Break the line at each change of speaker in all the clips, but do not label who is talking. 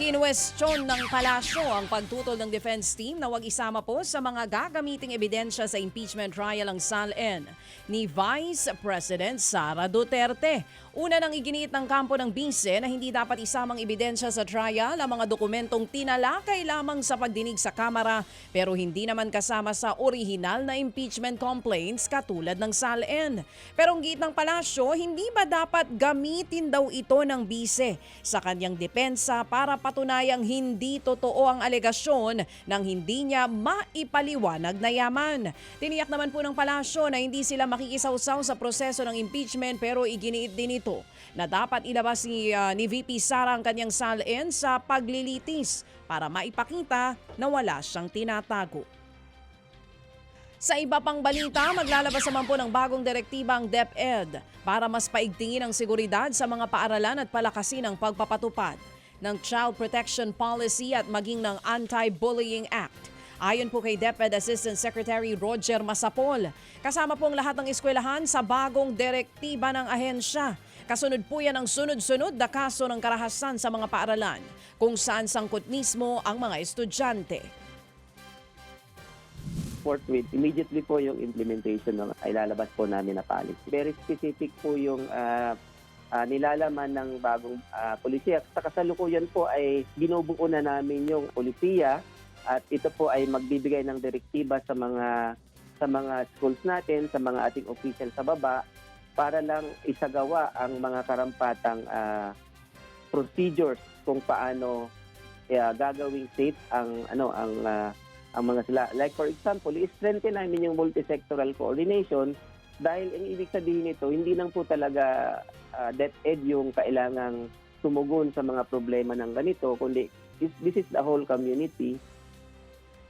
Kinuwestiyon ng palasyo ang pagtutol ng defense team na wag isama po sa mga gagamiting ebidensya sa impeachment trial ang SALN ni Vice President Sara Duterte. Una nang iginiit ng kampo ng bise na hindi dapat isamang ebidensya sa trial ang mga dokumentong tinalakay lamang sa pagdinig sa Kamara pero hindi naman kasama sa orihinal na impeachment complaints katulad ng SALN. Pero ang giit ng palasyo, hindi ba dapat gamitin daw ito ng bise sa kanyang depensa para patunayang hindi totoo ang alegasyon nang hindi niya maipaliwanag na yaman. Tiniyak naman po ng palasyo na hindi sila makikisawsaw sa proseso ng impeachment pero iginiit din ito na dapat ilabas ni VP Sara ang kanyang SALN sa paglilitis para maipakita na wala siyang tinatago. Sa iba pang balita, maglalabas naman po ng bagong direktiba ang DepEd para mas paigtingin ang seguridad sa mga paaralan at palakasin ang pagpapatupad ng Child Protection Policy at maging ng Anti-Bullying Act. Ayon po kay DepEd Assistant Secretary Roger Masapol, kasama po ang lahat ng eskwelahan sa bagong direktiba ng ahensya. Kasunod po yan ang sunod-sunod na kaso ng karahasan sa mga paaralan kung saan sangkot mismo ang mga estudyante.
Forthwith, immediately po yung implementation ng ilalabas po namin na policy. Very specific po yung nilalaman ng bagong polisiya. Sa kasalukuyan po ay binubuo na namin yung polisiya at ito po ay magbibigay ng direktiba sa mga schools natin, sa mga ating official sa baba para lang isagawa ang mga karampatang procedures kung paano gagawing safe ang mga sila. Like for example, i-strengthen namin yung multisectoral coordination dahil ang ibig sabihin nito, hindi lang po talaga DepEd yung kailangang tumugon sa mga problema ng ganito, kundi this is the whole community.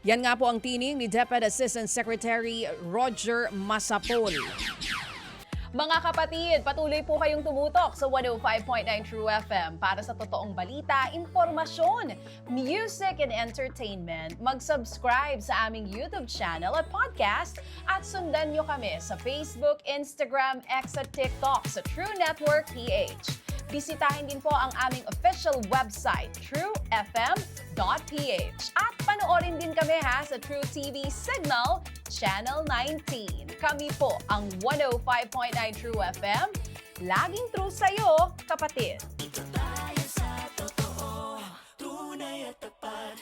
Yan nga po ang tining ni DepEd Assistant Secretary Roger Masapol. Mga kapatid, patuloy po kayong tumutok sa 105.9 True FM para sa totoong balita, impormasyon, music and entertainment. Mag-subscribe sa aming YouTube channel at podcast at sundan nyo kami sa Facebook, Instagram, X at TikTok sa True Network PH. Bisitahin din po ang aming official website, truefm.ph. At panoorin din kami sa True TV Signal, Channel 19. Kami po ang 105.9 True FM. Laging true sa'yo, kapatid.